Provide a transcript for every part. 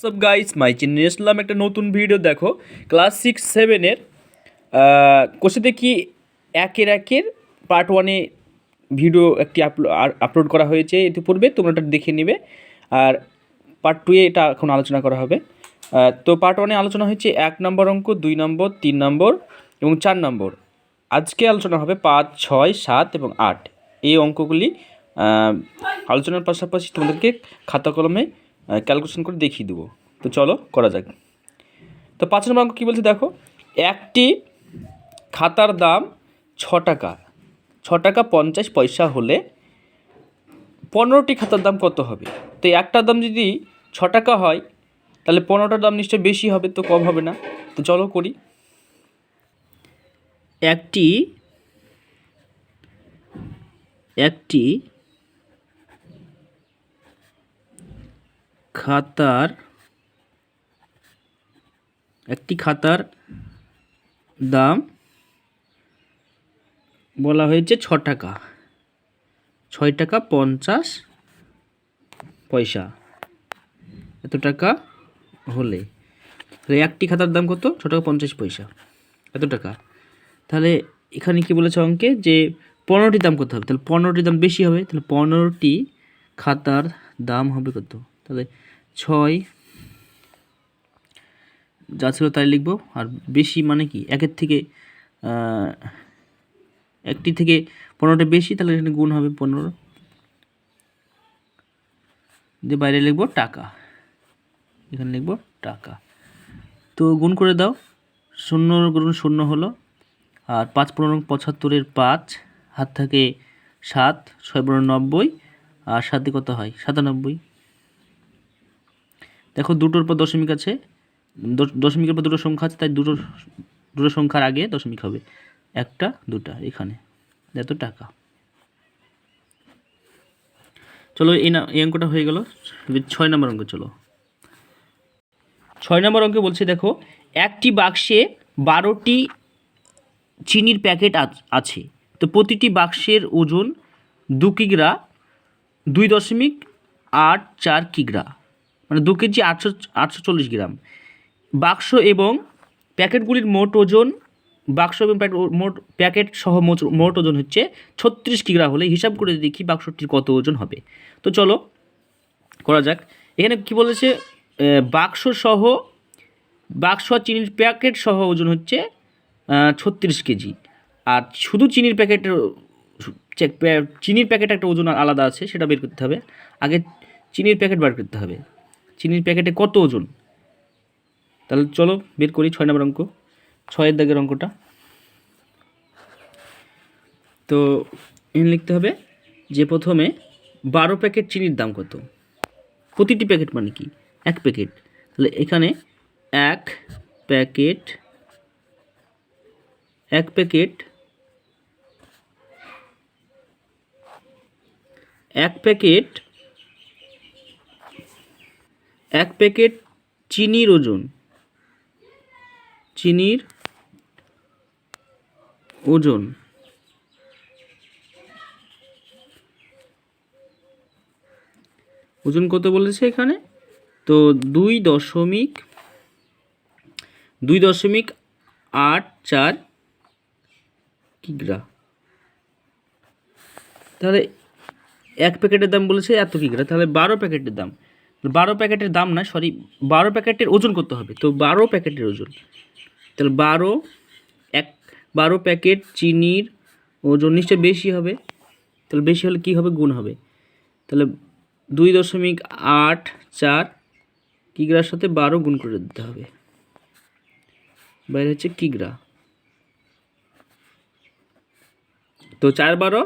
সব guys my চ্যানেলে আসলাম একটা নতুন ভিডিও। দেখো ক্লাস 6-7-এর কোর্সে দেখি একের পার্ট 1-এ ভিডিও একটি আপলোড করা হয়েছে ইতিপূর্বে, তোমরা এটা দেখে নেবে। আর পার্ট 2-এ এটা এখন আলোচনা করা হবে। তো পার্ট 1-এ আলোচনা হয়েছে 1 নম্বর অঙ্ক, 2 নম্বর, 3 নম্বর এবং 4 নম্বর। আজকে আলোচনা হবে 5, 6, 7 এবং 8 এই অঙ্কগুলি। আলোচনার পাশাপাশি তোমাদেরকে খাতা কলমে ক্যালকুলেশন করে দেখিয়ে দেবো। তো চলো করা যাক। তো 5 নম্বর অঙ্ক কী বলছে দেখো, একটি খাতার দাম 6 টাকা, 6 টাকা 50 পয়সা হলে 15টি খাতার দাম কত হবে? তো একটার দাম যদি 6 টাকা হয় তাহলে 15টার দাম নিশ্চয়ই বেশি হবে, তো কম হবে না। তো চলো করি। একটি খাতার দাম বলা হয়েছে 6 টাকা, 6 টাকা 50 পয়সা, এত টাকা হলে তাহলে একটি খাতার দাম কত? 6 টাকা 50 পয়সা, এত টাকা। তাহলে এখানে কি বলেছে অঙ্কে যে 15টি দাম কত হবে? তাহলে 15টি দাম বেশি হবে, তাহলে 15টি খাতার দাম হবে কত? তাহলে 6 যা ছিল তাই লিখবো, আর বেশি মানে কি একটি থেকে 15টা বেশি, তাহলে এখানে গুণ হবে 15 দিয়ে বাইরে লিখবো টাকা, এখানে লিখবো টাকা। তো গুণ করে দাও, 0 গুণ 0 হলো, আর 5 15 75-এর 5, হাত থাকে 7, 6 90, আর 7 কত হয়? 97। দেখো দুটোর পর দশমিক আছে, দশমিকের পর দুটো সংখ্যা আছে, তাই দুটো সংখ্যার আগে দশমিক হবে, একটা দুটা, এখানে এত টাকা। চলো এই অঙ্কটা হয়ে গেল। 6 নম্বর অঙ্ক চলো। 6 নম্বর অঙ্কে বলছে দেখো, একটি বাক্সে 12টি চিনির প্যাকেট আছে। তো প্রতিটি বাক্সের ওজন 2 কিগ্রা, 2.84 কিগ্রা, মানে 2 কেজি 840 গ্রাম। বাক্স এবং প্যাকেটগুলির মোট ওজন, বাক্স এবং মোট প্যাকেট সহ মোট ওজন হচ্ছে 36 কিগ্রা হলে হিসাব করে দেখি বাক্সটির কত ওজন হবে। তো চলো করা যাক। এখানে কি বলেছে, বাক্স আর চিনির প্যাকেট সহ ওজন হচ্ছে 36 কেজি। আর শুধু চিনির প্যাকেট একটা ওজন আলাদা আছে, সেটা বের করতে হবে। আগে চিনির প্যাকেট বার করতে হবে, চিনির প্যাকেটে কত ওজন। তাহলে চলো বের করি 6 নম্বর অঙ্ক, 6-এর দাগের অঙ্কটা। তো এখানে লিখতে হবে যে প্রথমে 12 প্যাকেট চিনির দাম কত। প্রতিটি প্যাকেট মানে কি? এক প্যাকেট, তাহলে এখানে এক প্যাকেট চিনির ওজন, ওজন কত বলেছে এখানে? তো 2.84 কিগ্রা। তাহলে এক প্যাকেটের দাম বলেছে এত কিগ্রা, তাহলে 12 প্যাকেটের দাম, 12 প্যাকেটের দাম না, সরি, 12 প্যাকেটের ওজন কত হবে? তো 12 প্যাকেটের ওজন, তাহলে 12 প্যাকেট চিনির ওজন নিশ্চয়ই বেশি হবে, তাহলে বেশি হলে কী হবে? গুণ হবে। তাহলে 2.84 কিগ্রার সাথে 12 গুণ করে দিতে হবে, বাইরে হচ্ছে কিগ্রা। তো 4 12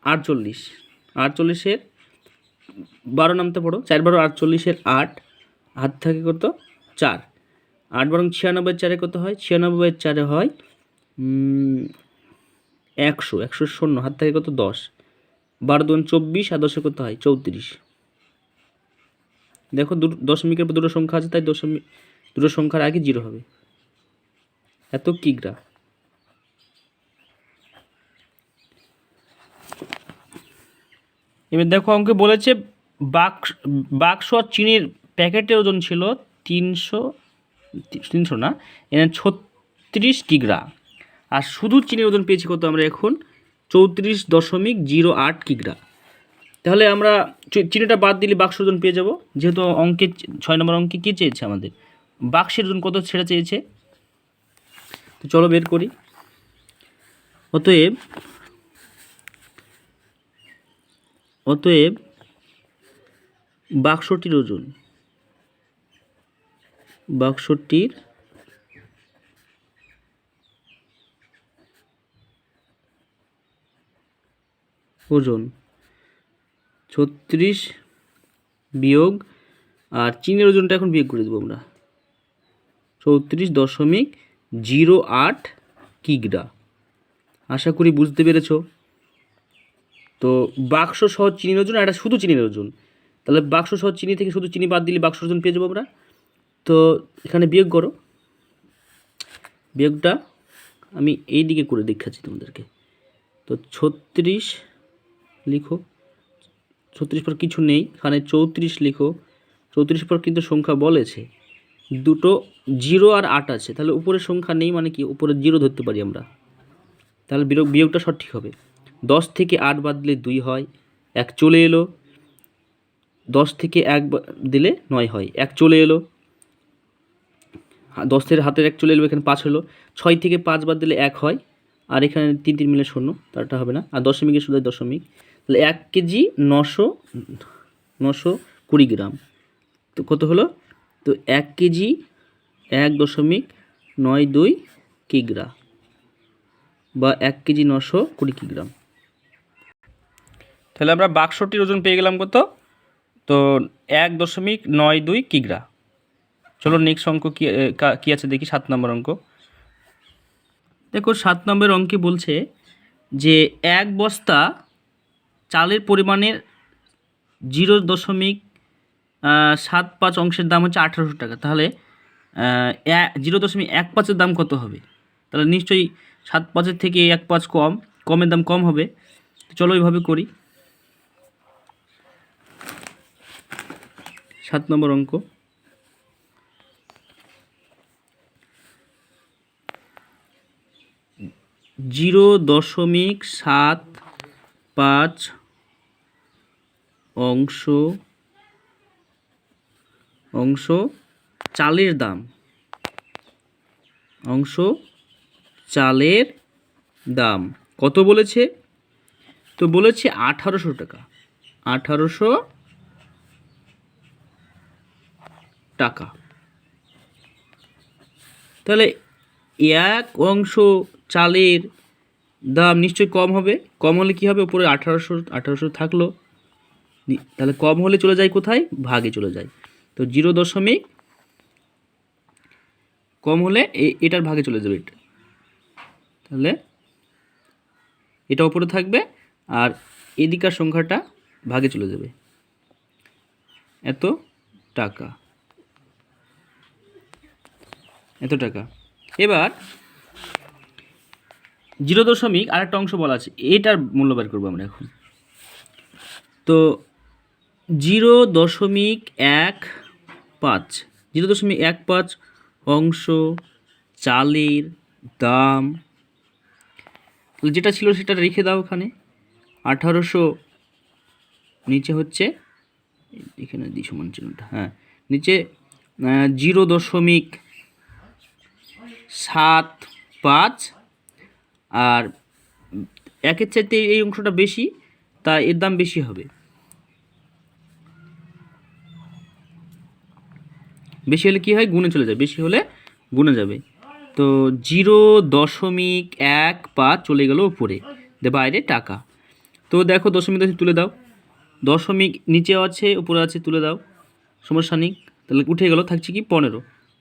48, 48-এর 12 নামতে পড়ো, 4 12 48-এর 8, হাত থাকে কত? 4, 8 বরং 96-এর 4-এ কত হয়? 96-এর 4-এ হয় 100, 100 শূন্য, হাত থাকে কত? 10, 12 2 24, আর 10-এ কত হয়? 34। দেখো দশমিকের পর দুটো সংখ্যা আছে, তাই দুটো সংখ্যার আগে 0 হবে, এত কিগ্রা। এবার দেখো অঙ্কে বলেছে বাক্স আর চিনির প্যাকেটের ওজন ছিল 300 না, 36 কিগ্রা। আর শুধু চিনির ওজন পেয়েছি কত আমরা এখন, 34.08 কিগ্রা। তাহলে আমরা চিনিটা বাদ দিলে বাক্সের ওজন পেয়ে যাব, যেহেতু অঙ্কে 6 নম্বর অঙ্কে কী চেয়েছে আমাদের, বাক্সের ওজন কত সেটা চেয়েছে। তো চলো বের করি। অতএব বাক্সটির ওজন, ওজন 36 বিয়োগ, আর চিনির ওজনটা এখন বিয়োগ করে দেবো আমরা, 34.08 কিগ্রা। আশা করি বুঝতে পেরেছো। তো বাক্স সহ চিনির ওজন আর এটা শুধু চিনির ওজন, তাহলে বাক্স সহ চিনি থেকে শুধু চিনি বাদ দিলে বাক্স ওজন পেয়ে যাবো আমরা। তো এখানে বিয়োগ করো, বিয়োগটা আমি এই দিকে করে দেখাচ্ছি তোমাদেরকে। তো 36 লিখো, 36 পর কিছু নেই, এখানে 34 লিখো, 34 পর কিন্তু সংখ্যা বলেছে, দুটো 0 আর 8 আছে, তাহলে উপরে সংখ্যা নেই মানে কি উপরে 0 ধরতে পারি আমরা, তাহলে বিয়োগটা সঠিক হবে। 10 থেকে 8 বাদ দিলে 2 হয়, 1 চলে এলো, 10 থেকে 1 দিলে 9 হয়, 1 চলে এলো, 10-এর হাতের 1 চলে এলো, এখানে 5 হলো, 6 থেকে 5 বাদ দিলে 1 হয়, আর এখানে 3 মিলে 0, তারটা হবে না, আর দশমিকের শুধু দশমিক, তাহলে 1 কেজি 920 গ্রাম। তো কত হলো, তো 1 কেজি 1.92 কিগ্রা, বা 1 কেজি 920 কিগ্রাম। তাহলে আমরা বাক্সটির ওজন পেয়ে গেলাম কত, তো 1.92 কিগ্রা। চলো নেক্সট অঙ্ক কী আছে দেখি, 7 নম্বর অঙ্ক। দেখো 7 নম্বর অঙ্কে বলছে যে 1 বস্তা চালের পরিমাণের 0.75 অংশের দাম হচ্ছে 1800 টাকা, তাহলে 0.15 দাম কত হবে? তাহলে নিশ্চয়ই 7.5 থেকে 1.5 কমের দাম কম হবে। চলো এইভাবে করি। 7 নম্বর অঙ্ক, (0.75) অংশ চালের দাম, কত বলেছে? তো বলেছে 1800 টাকা, 1800 টাকা। তাহলে 1 অংশ চালের দাম নিশ্চয়ই কম হবে, কম হলে কী হবে, উপরে 1800 থাকলো, তাহলে কম হলে চলে যায় কোথায়, ভাগে চলে যায়। তো 0. কম হলে এটার ভাগে চলে যাবে, এটা তাহলে এটা উপরে থাকবে, আর এদিকার সংখ্যাটা ভাগে চলে যাবে, এত টাকা। এবার 0. আরেকটা অংশ বলা আছে, এটার মূল্য বের করবো আমরা এখন। তো 0.15 অংশ চালের দাম, যেটা ছিল সেটা রেখে দাও ওখানে, 1800 নিচে হচ্ছে, এখানে দিই সমান চিহ্নটা, হ্যাঁ নিচে 0.75, আর 1-এর চাইতে এই অংশটা বেশি, তাই এর দাম বেশি হবে, বেশি হলে কী হয়, গুণে চলে যায়, বেশি হলে গুণে যাবে। তো 0.15 চলে গেল উপরে, বাইরে টাকা। তো দেখো দশমিক তুলে দাও, দশমিক নিচে আছে উপরে আছে, তুলে দাও, সমস্যা নেই। তাহলে উঠে গেল, থাকছে কি 15,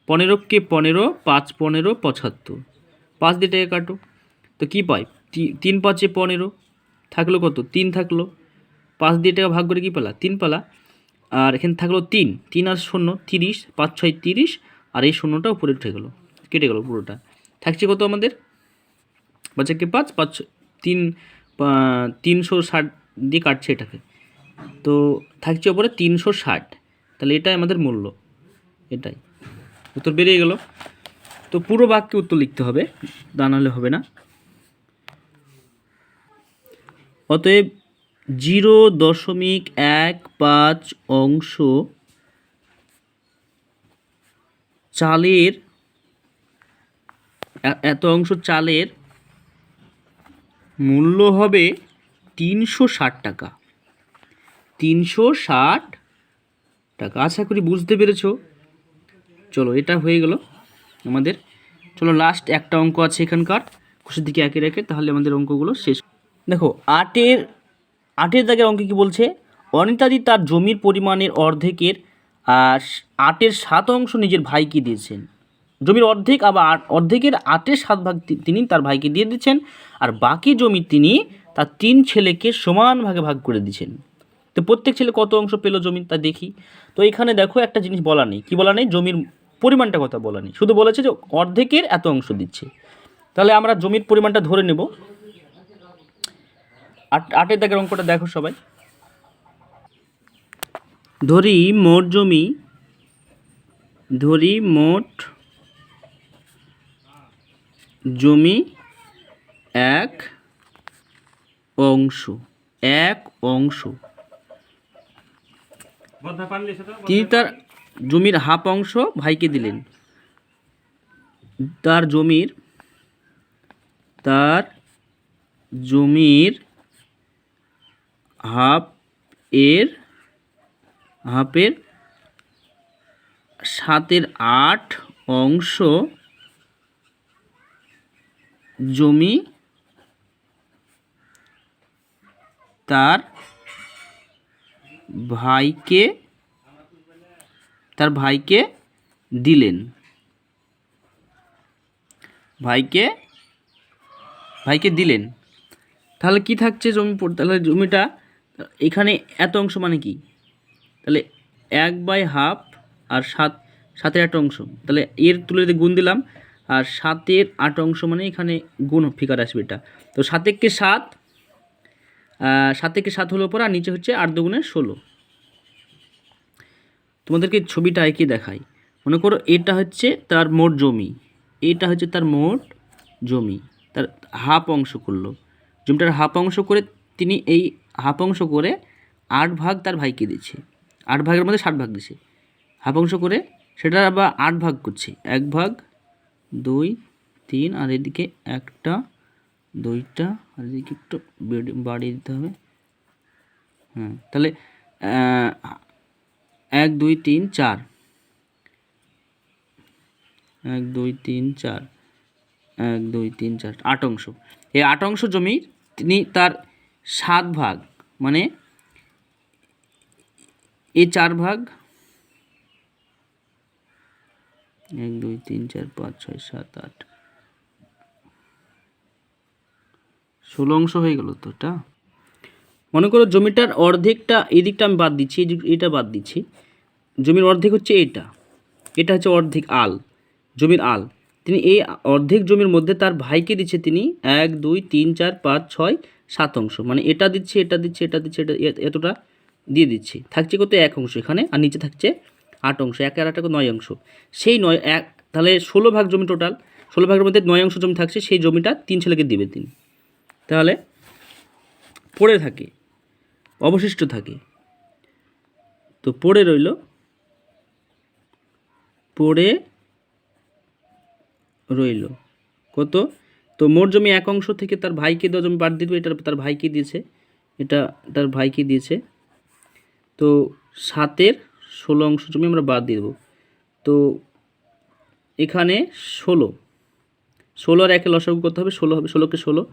15কে 15, 5 15 75, 5 দিয়ে টাকা কাটো, তো কী পাই, 3 5 15, থাকলো কত, 3 থাকলো, 5 দিয়ে টাকা ভাগ করে কী পেলা, 3 পেলা, আর এখানে থাকলো 3 আর 0 30, 5 6 30, আর এই 0টা উপরে উঠে গেলো, কেটে গেল পুরোটা, থাকছে কত আমাদের, 5 5 5 3 360 দিয়ে কাটছে এটাকে, তো থাকছে ওপরে 360, তাহলে এটাই আমাদের মূল্য, এটাই উত্তর বেরিয়ে গেল। তো পুরো বাক্যে উত্তর লিখতে হবে, তা নাহলে হবে না। অতএব 0.15 অংশ চালের, এত অংশ চালের মূল্য হবে 360 টাকা। 360 টাকা। আশা করি বুঝতে পেরেছ। চলো, এটা হয়ে গেল আমাদের। চলো লাস্ট একটা অঙ্ক আছে এখানকার, কোষের দিকে একে রেখে, তাহলে আমাদের অঙ্কগুলো শেষ। দেখো, আটের দাগের অঙ্কে কি বলছে, অনিতাদি তার জমির পরিমাণের অর্ধেকের 8/7 অংশ নিজের ভাইকে দিয়েছেন। জমির অর্ধেক, আবার অর্ধেকের 8/7 তিনি তার ভাইকে দিয়ে দিচ্ছেন, আর বাকি জমি তিনি তার 3 ছেলেকে সমান ভাগে ভাগ করে দিচ্ছেন। তো প্রত্যেক ছেলে কত অংশ পেল জমি তা দেখি। তো এখানে দেখো একটা জিনিস বলা নেই, কি বলা নেই, জমির পরিমাণটা কথা বলা নেই, শুধু বলেছে যে অর্ধেকের এত অংশ দিচ্ছে। তাহলে আমরা জমির পরিমাণটা ধরে নেব। আটের দাগের অঙ্কটা দেখো সবাই। ধরি মোট জমি 1 অংশ, তিনি তার জমির হাফ অংশ ভাইকে দিলেন। তার জমির হাফের 7/8 অংশ জমি তার ভাইকে দিলেন। তাহলে কি থাকছে তাহলে জমিটা এখানে এত অংশ মানে কি, তাহলে 1/2 আর 7/8 অংশ, তাহলে এর তুলে গুণ দিলাম, আর 7/8 অংশ মানে এখানে গুণ ফিগার আসবে এটা। তো 7 হলো উপর, আর নিচে হচ্ছে 8 দুগুণে 16। তোমাদেরকে ছবিটা এঁকে দেখাই। মনে করো এটা হচ্ছে তার মোট জমি, তার হাফ অংশ করলো, জমিটার হাফ অংশ করে তিনি এই হাফ অংশ করে 8 ভাগ তার ভাইকে দিচ্ছে, 8 ভাগের মধ্যে 7 ভাগ দিচ্ছে, হাফ অংশ করে সেটা আবার 8 ভাগ করছে, 1 ভাগ 2 3, আর এদিকে 1টা 2টা, আর এদিকে একটু বাড়িয়ে দিতে হবে। তাহলে 1 2 3 4, 1 2 3 4, 1 2 3 4, 8 অংশ। এই 8 অংশ জমি তিনি তার 7 ভাগ, মানে এই 4 ভাগ, 1 2 3 4 5 6 7 8, 16 অংশ হয়ে গেল। তো এটা মনে করো জমিটার অর্ধেকটা, এই দিকটা আমি বাদ দিচ্ছি, এটা বাদ দিচ্ছি। জমির অর্ধেক হচ্ছে এটা হচ্ছে অর্ধেক জমির আল। তিনি এই অর্ধেক জমির মধ্যে তার ভাইকে দিচ্ছে তিনি 1 2 3 4 5 6 7 অংশ, মানে এটা দিচ্ছে, এটা এতটা দিয়ে দিচ্ছে। থাকছে কত, 1 অংশ এখানে, আর নিচে থাকছে 8 অংশ, 1 আর 8 9 অংশ। সেই 9 তাহলে 16 ভাগ জমি টোটাল, 16 ভাগের মধ্যে 9 অংশ জমি থাকছে, সেই জমিটা 3 ছেলেকে দিবে তিনি। তাহলে পড়ে থাকে, অবশিষ্ট থাকে, তো পড়ে রইল কত, তো মোট জমি 1 অংশ থেকে তার ভাইকে দেওয়া জমি বাদ দিবে, এটা তার ভাইকে দিয়েছে, তো 7/16 অংশ জমি আমরা বাদ দিয়ে দেবো। তো এখানে 16 আর 1 লসাগু করতে হবে, 16 হবে, 16কে 16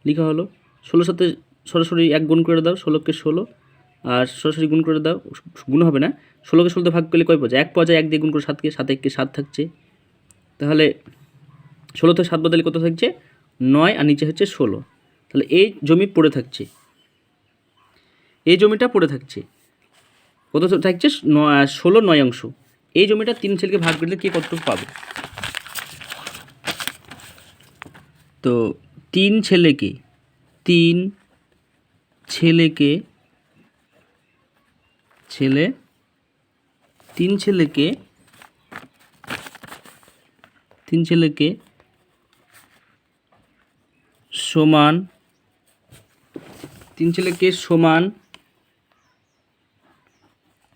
লেখা হলো, 16 সাথে সরাসরি 1 গুণ করে দাও, 16কে 16, আর সরাসরি গুণ করে দাও, গুণ হবে না, 16কে 16 ভাগ করলে কয় পাওয়া যায়, 1 পাওয়া যায়, 1 দিয়ে গুণ করে 7কে, 7 1কে 7 থাকছে, তাহলে 16 থেকে 7 বদলে কত থাকছে, 9, আর নিচে হচ্ছে 16। তাহলে এই জমি পড়ে থাকছে, এই জমিটা পড়ে থাকছে, কত থাকছে, 16 9 অংশ। এই জমিটা 3 ছেলেকে ভাগ করলে কে কতটুকু পাবে, তো 3 ছেলেকে ছেলে তিন ছেলেকে সমান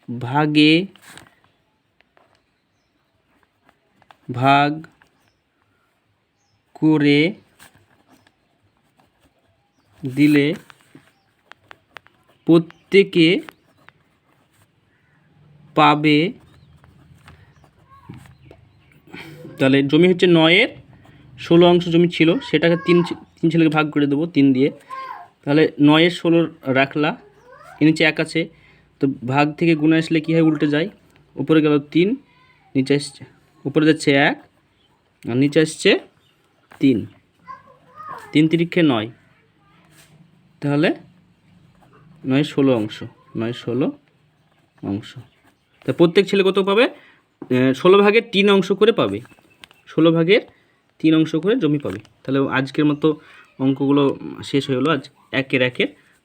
ভাগে ভাগ করে দিলে প্রত্যেকে পাবে। তাহলে জমি হচ্ছে 9-এর 16 অংশ জমি ছিল, সেটাকে তিন ছেলেকে ভাগ করে দেবো 3 দিয়ে। তাহলে 9-এর 16 রাখলা, নিচে 1 আছে, তো ভাগ থেকে গুণে আসলে কী হয়, উল্টে যায়। উপরে গেল 3, নিচে আসছে, উপরে যাচ্ছে 1 আর নিচে আসছে 3, 3 তিরিক্ষে 9, তাহলে 9-এর 16 অংশ, 9-এর 16 অংশ। তা প্রত্যেক ছেলে কত পাবে? 16 ভাগের 3 অংশ করে পাবে, 16 ভাগের 3 অংশ করে জমি পাবে। তাহলে আজকের মতো অঙ্কগুলো শেষ হয়ে হলো আজ একের।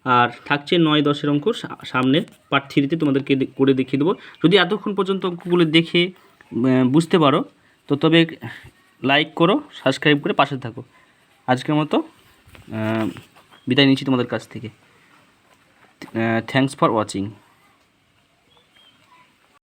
আর থাকছে 9-10-এর অঙ্ক সামনের পার্ট 3-তে তোমাদেরকে করে দেখিয়ে দেবো। যদি এতক্ষণ পর্যন্ত অঙ্কগুলো দেখে বুঝতে পারো তো তবে লাইক করো, সাবস্ক্রাইব করে পাশে থাকো। আজকের মতো বিদায় নিচ্ছি তোমাদের কাছ থেকে। Thanks for watching.